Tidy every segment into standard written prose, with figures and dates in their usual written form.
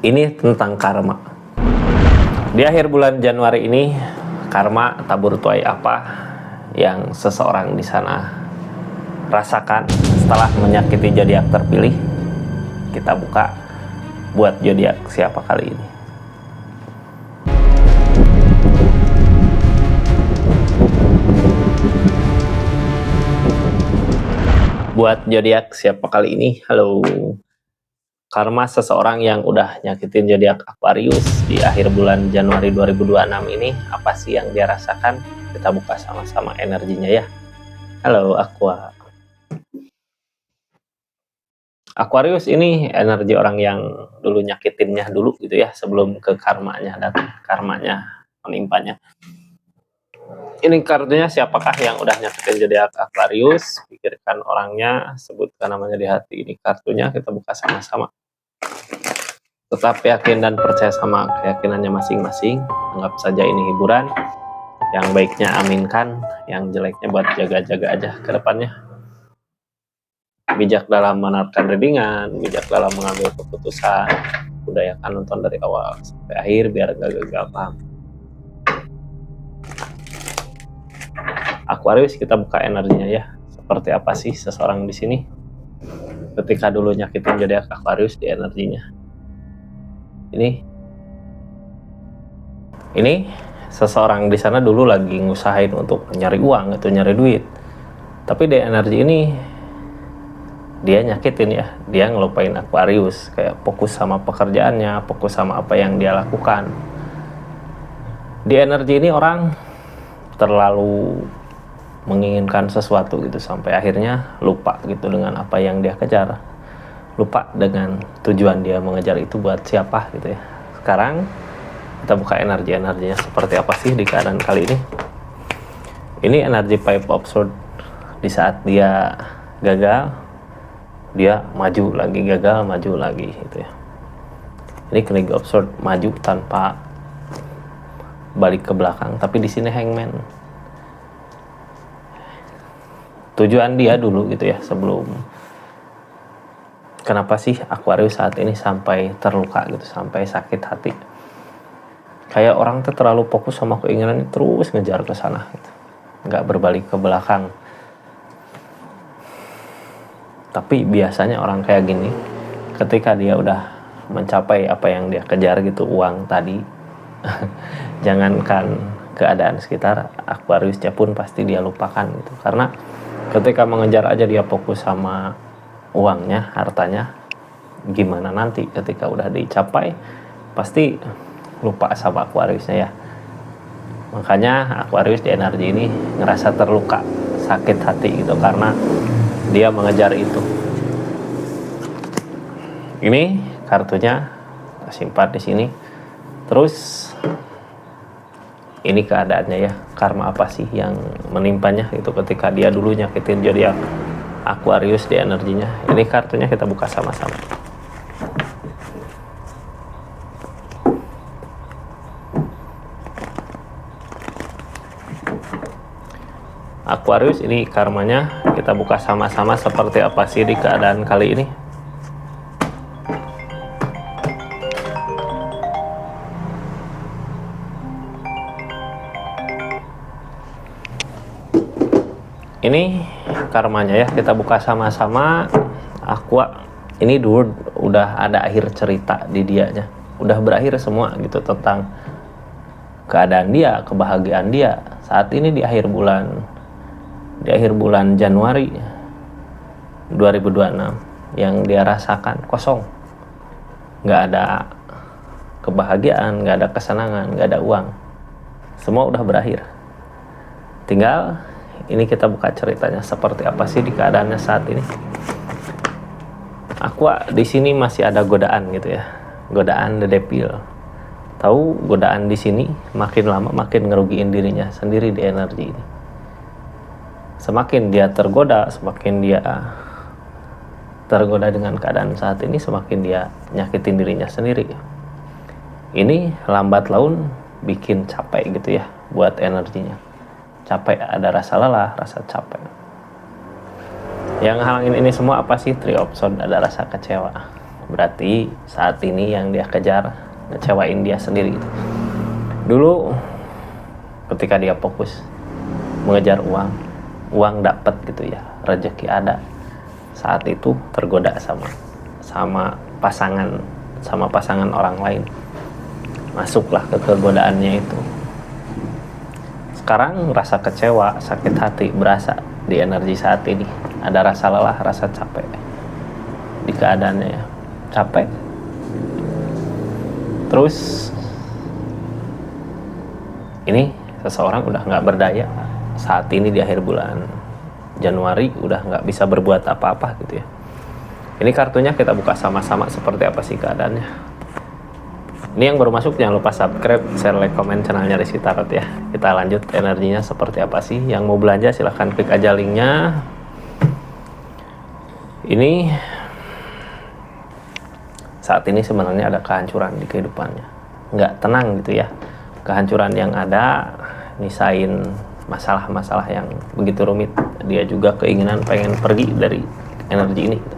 Ini tentang karma. Di akhir bulan Januari ini, karma tabur tuai apa yang seseorang di sana rasakan setelah menyakiti zodiak terpilih? Kita buka buat zodiak siapa kali ini. Buat zodiak siapa kali ini? Halo. Karma seseorang yang udah nyakitin zodiak Aquarius di akhir bulan Januari 2026 ini, apa sih yang dia rasakan? Kita buka sama-sama energinya ya. Halo Aqua. Aquarius ini energi orang yang dulu nyakitinnya dulu gitu ya, sebelum ke karmanya dan karmanya menimpanya. Ini kartunya siapakah yang udah nyakitin zodiak Aquarius? Pikirkan orangnya, sebutkan namanya di hati. Ini kartunya, kita buka sama-sama. Tetap yakin dan percaya sama keyakinannya masing-masing. Anggap saja ini hiburan. Yang baiknya aminkan, yang jeleknya buat jaga-jaga aja ke depannya. Bijak dalam menerapkan readingan, bijak dalam mengambil keputusan. Udayakan nonton dari awal sampai akhir biar gak gagal paham. Aquarius, kita buka energinya ya. Seperti apa sih seseorang di sini ketika dulu nyakitin zodiak Aquarius di energinya? Ini seseorang di sana dulu lagi ngusahain untuk nyari uang atau nyari duit, tapi di energi ini dia nyakitin ya, dia ngelupain Aquarius, kayak fokus sama pekerjaannya, fokus sama apa yang dia lakukan. Di energi ini orang terlalu menginginkan sesuatu gitu sampai akhirnya lupa gitu dengan apa yang dia kejar, lupa dengan tujuan dia mengejar itu buat siapa gitu ya. Sekarang kita buka energinya seperti apa sih di keadaan kali ini. Ini energi Five of Swords. Di saat dia gagal, dia maju lagi, gagal maju lagi gitu ya. Ini King of Swords, maju tanpa balik ke belakang, tapi di sini Hangman. Tujuan dia dulu gitu ya, sebelum. Kenapa sih Aquarius saat ini sampai terluka gitu, sampai sakit hati? Kayak orang tuh terlalu fokus sama keinginan, terus ngejar ke sana gitu, nggak berbalik ke belakang. Tapi biasanya orang kayak gini, ketika dia udah mencapai apa yang dia kejar gitu, uang tadi, jangankan keadaan sekitar, Aquariusnya pun pasti dia lupakan gitu. Karena ketika mengejar aja dia fokus sama uangnya, hartanya, gimana nanti ketika udah dicapai pasti lupa sama Aquariusnya ya. Makanya Aquarius di energi ini ngerasa terluka, sakit hati gitu karena dia mengejar itu. Ini kartunya simpan di sini. Terus ini keadaannya ya, karma apa sih yang menimpanya itu ketika dia dulu nyakitin zodiak Aquarius di energinya. Ini kartunya kita buka sama-sama. Aquarius, ini karmanya kita buka sama-sama seperti apa sih di keadaan kali ini. Ini karmanya ya, kita buka sama-sama. Aqua, ini dulu udah ada akhir cerita di dianya, udah berakhir semua gitu tentang keadaan dia, kebahagiaan dia saat ini di akhir bulan Januari 2026. Yang dia rasakan kosong, nggak ada kebahagiaan, nggak ada kesenangan, nggak ada uang, semua udah berakhir. Tinggal ini kita buka ceritanya seperti apa sih di keadaannya saat ini. Aqua, di sini masih ada godaan gitu ya, godaan the devil. Tahu godaan di sini makin lama makin ngerugiin dirinya sendiri di energi ini. Semakin dia tergoda, semakin dia tergoda dengan keadaan saat ini, semakin dia nyakitin dirinya sendiri. Ini lambat laun bikin capek gitu ya buat energinya. Capek, ada rasa lelah, rasa capek. Yang halangin ini semua apa sih? Three of Swords, ada rasa kecewa. berarti saat ini yang dia kejar ngecewain dia sendiri gitu. Dulu ketika dia fokus mengejar uang dapat gitu ya, rezeki ada, saat itu tergoda sama pasangan orang lain, masuklah ke kegodaannya itu. Sekarang rasa kecewa, sakit hati berasa di energi saat ini. Ada rasa lelah, rasa capek di keadaannya ya. Capek. Terus ini seseorang udah nggak berdaya saat ini di akhir bulan Januari, udah nggak bisa berbuat apa-apa gitu ya. Ini kartunya kita buka sama-sama seperti apa sih keadaannya. Ini yang baru masuk jangan lupa subscribe, share, like, komen channelnya Rizky Tarot ya. Kita lanjut energinya seperti apa sih. Yang mau belanja silahkan klik aja linknya. Ini saat ini sebenarnya ada kehancuran di kehidupannya, nggak tenang gitu ya. Kehancuran yang ada nisain masalah-masalah yang begitu rumit. Dia juga keinginan pengen pergi dari energi ini gitu.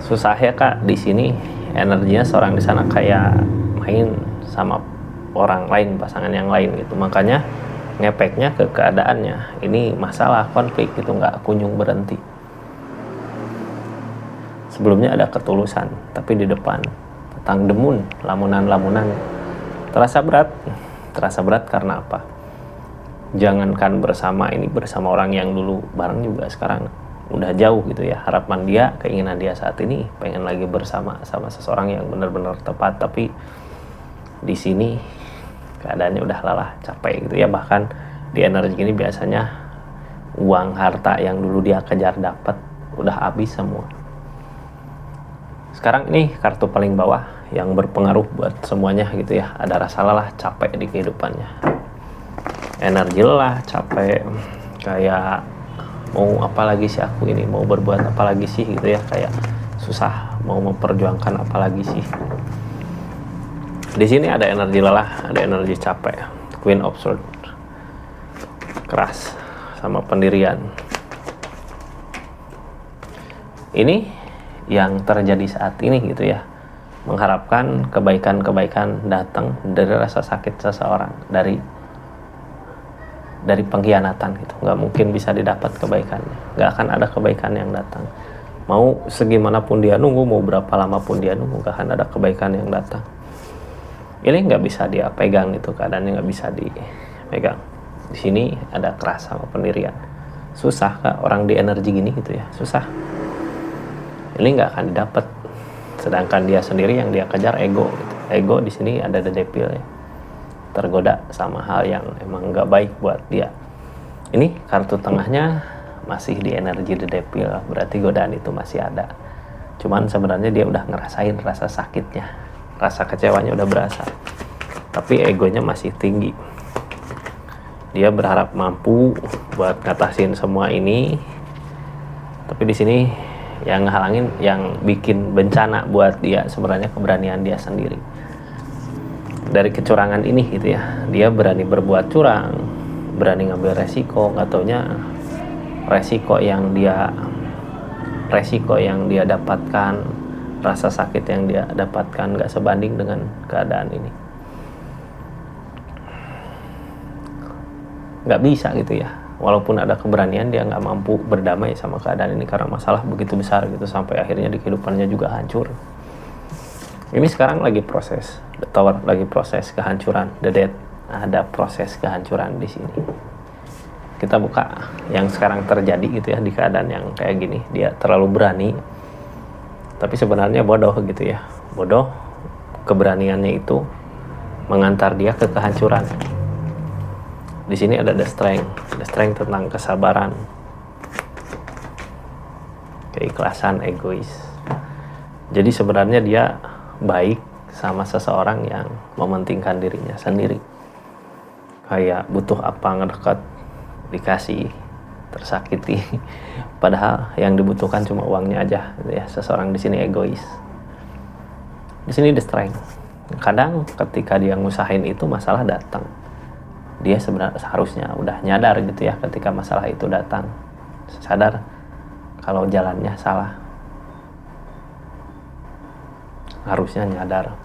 Susah ya kak di sini. Energinya seorang di sana kayak main sama orang lain, pasangan yang lain gitu. Makanya ngepeknya ke keadaannya. Ini masalah konflik itu nggak kunjung berhenti. Sebelumnya ada ketulusan, tapi di depan tentang demun, lamunan-lamunan. Terasa berat karena apa? Jangankan bersama orang yang dulu bareng juga sekarang udah jauh gitu ya. Harapan dia, keinginan dia saat ini pengen lagi bersama sama seseorang yang benar-benar tepat, tapi di sini keadaannya udah lelah, capek gitu ya. Bahkan di energi ini biasanya uang harta yang dulu dia kejar dapat udah habis semua. Sekarang ini kartu paling bawah yang berpengaruh buat semuanya gitu ya. Ada rasa lelah, capek di kehidupannya. Energi lelah, capek, kayak mau apa lagi sih aku ini, mau berbuat apa lagi sih gitu ya, kayak susah mau memperjuangkan apa lagi sih. Di sini ada energi lelah, ada energi capek. Queen of Swords, keras sama pendirian. Ini yang terjadi saat ini gitu ya, mengharapkan kebaikan-kebaikan datang dari rasa sakit seseorang, dari pengkhianatan gitu. Nggak mungkin bisa didapat kebaikannya, nggak akan ada kebaikan yang datang. Mau segimanapun dia nunggu, mau berapa lama pun dia nunggu, nggak akan ada kebaikan yang datang. Ini nggak bisa dia pegang itu, keadaannya nggak bisa dipegang. Di sini ada keras sama pendirian. Susah kak orang di energi gini gitu ya, susah. Ini nggak akan didapat. Sedangkan dia sendiri yang dia kejar ego gitu. Ego di sini ada the devil ya, tergoda sama hal yang emang nggak baik buat dia. Ini kartu tengahnya masih di energi the devil, berarti godaan itu masih ada. Cuman sebenarnya dia udah ngerasain rasa sakitnya, rasa kecewanya udah berasa, tapi egonya masih tinggi. Dia berharap mampu buat ngatasin semua ini, tapi di sini yang ngehalangin, yang bikin bencana buat dia sebenarnya keberanian dia sendiri. Dari kecurangan ini gitu ya, dia berani berbuat curang, berani ngambil resiko, nggak taunya resiko yang dia dapatkan, rasa sakit yang dia dapatkan nggak sebanding dengan keadaan ini. Nggak bisa gitu ya, walaupun ada keberanian dia nggak mampu berdamai sama keadaan ini karena masalah begitu besar gitu, sampai akhirnya di kehidupannya juga hancur. Ini sekarang lagi proses, the Tower lagi proses kehancuran, the Death ada proses kehancuran di sini. Kita buka yang sekarang terjadi gitu ya, di keadaan yang kayak gini. Dia terlalu berani, tapi sebenarnya bodoh gitu ya. Bodoh, keberaniannya itu mengantar dia ke kehancuran. Di sini ada the Strength tentang kesabaran, keikhlasan, egois. Jadi sebenarnya dia baik sama seseorang yang mementingkan dirinya sendiri. Kayak butuh apa ngedekat, dikasih, tersakiti. Padahal yang dibutuhkan cuma uangnya aja gitu ya. Seseorang di sini egois. Di sini the Strength. Kadang ketika dia ngusahain itu masalah datang. Dia sebenarnya seharusnya udah nyadar gitu ya ketika masalah itu datang. Sadar kalau jalannya salah. harusnya nyadar.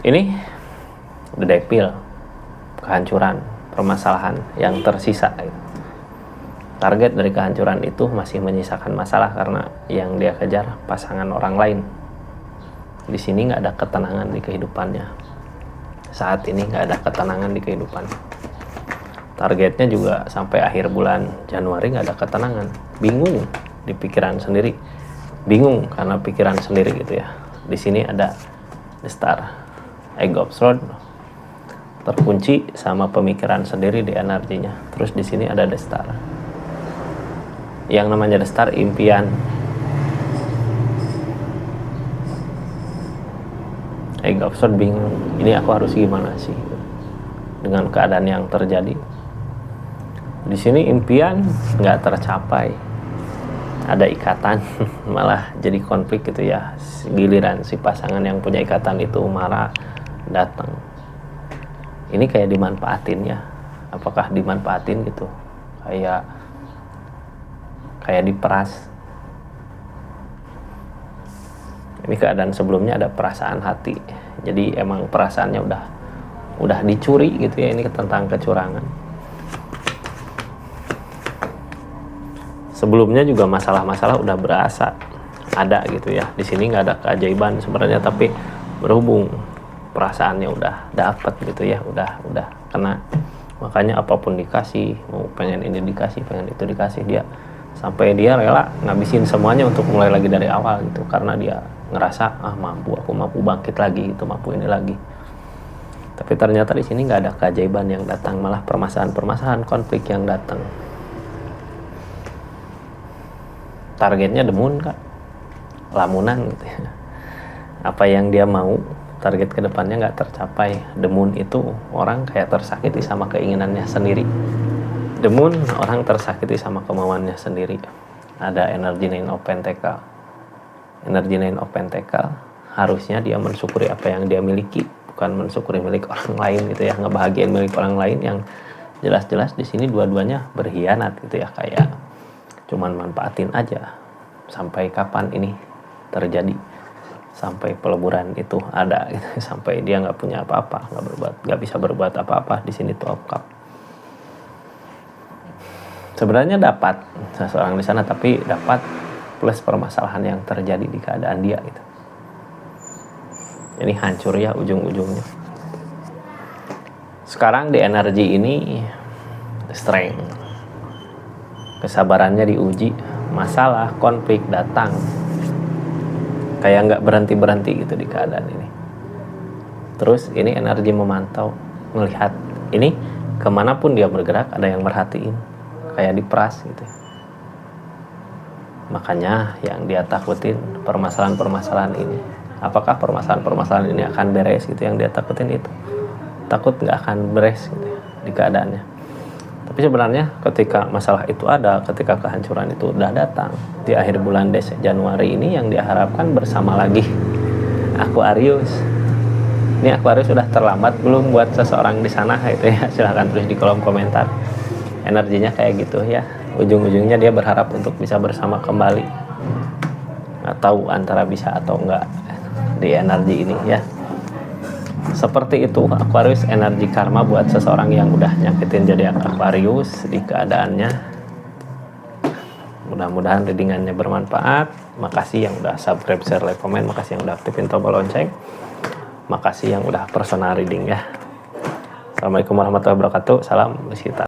Ini the devil, kehancuran, permasalahan yang tersisa. Target dari kehancuran itu masih menyisakan masalah karena yang dia kejar pasangan orang lain. Di sini nggak ada ketenangan di kehidupannya. Saat ini nggak ada ketenangan di kehidupannya. Targetnya juga sampai akhir bulan Januari nggak ada ketenangan. Bingung di pikiran sendiri. Bingung karena pikiran sendiri gitu ya. Di sini ada the star, egg of sword, terkunci sama pemikiran sendiri di energinya. Terus di sini ada the star. Yang namanya the star, impian. Egg of sword, bingung. Ini aku harus gimana sih dengan keadaan yang terjadi. Di sini impian nggak tercapai, ada ikatan, malah jadi konflik gitu ya. Giliran si pasangan yang punya ikatan itu marah, datang. Ini kayak dimanfaatin ya. Apakah dimanfaatin gitu? Kayak diperas. Ini keadaan sebelumnya ada perasaan hati. Jadi emang perasaannya udah dicuri gitu ya. Ini tentang kecurangan. Sebelumnya juga masalah-masalah udah berasa ada gitu ya. Di sini nggak ada keajaiban sebenarnya, tapi berhubung perasaannya udah dapet gitu ya, udah kena, makanya apapun dikasih, mau pengen ini dikasih, pengen itu dikasih, dia sampai dia rela ngabisin semuanya untuk mulai lagi dari awal gitu, karena dia ngerasa aku mampu bangkit lagi gitu, mampu ini lagi. Tapi ternyata di sini nggak ada keajaiban yang datang, malah permasalahan konflik yang datang. Targetnya demun kak, lamunan gitu ya. Apa yang dia mau, target kedepannya nggak tercapai. Demun itu orang kayak tersakiti sama keinginannya sendiri. Demun orang tersakiti sama kemauannya sendiri. Ada energi Nine of Pentacle. Energi Nine of Pentacle harusnya dia mensyukuri apa yang dia miliki, bukan mensyukuri milik orang lain gitu ya, ngebahagiain milik orang lain yang jelas-jelas di sini dua-duanya berkhianat gitu ya, kayak cuman manfaatin aja. Sampai kapan ini terjadi? Sampai peleburan itu ada gitu. Sampai dia nggak punya apa-apa, nggak bisa berbuat apa-apa. Di sini tuh Cup. Sebenarnya dapat seseorang di sana, tapi dapat plus permasalahan yang terjadi di keadaan dia gitu. Ini hancur ya ujung-ujungnya. Sekarang di energi ini strength, kesabarannya diuji, masalah, konflik datang, kayak nggak berhenti gitu di keadaan ini. Terus ini energi memantau, melihat ini kemanapun dia bergerak ada yang merhatiin, kayak diperas gitu. Makanya yang dia takutin permasalahan-permasalahan ini. Apakah permasalahan-permasalahan ini akan beres gitu? Yang dia takutin itu takut nggak akan beres gitu ya, di keadaannya. Tapi sebenarnya ketika masalah itu ada, ketika kehancuran itu udah datang di akhir bulan Januari ini, yang diharapkan bersama lagi Aquarius. Ini Aquarius sudah terlambat belum buat seseorang di sana gitu ya? Silahkan tulis di kolom komentar. Energinya kayak gitu ya. Ujung-ujungnya dia berharap untuk bisa bersama kembali. Nggak tahu antara bisa atau enggak di energi ini ya. Seperti itu Aquarius, energi karma buat seseorang yang udah nyakitin zodiak Aquarius di keadaannya. Mudah-mudahan readingannya bermanfaat. Makasih yang udah subscribe, share, like, komen. Makasih yang udah aktifin tombol lonceng. Makasih yang udah personal reading ya. Assalamualaikum warahmatullahi wabarakatuh. Salam Wisita.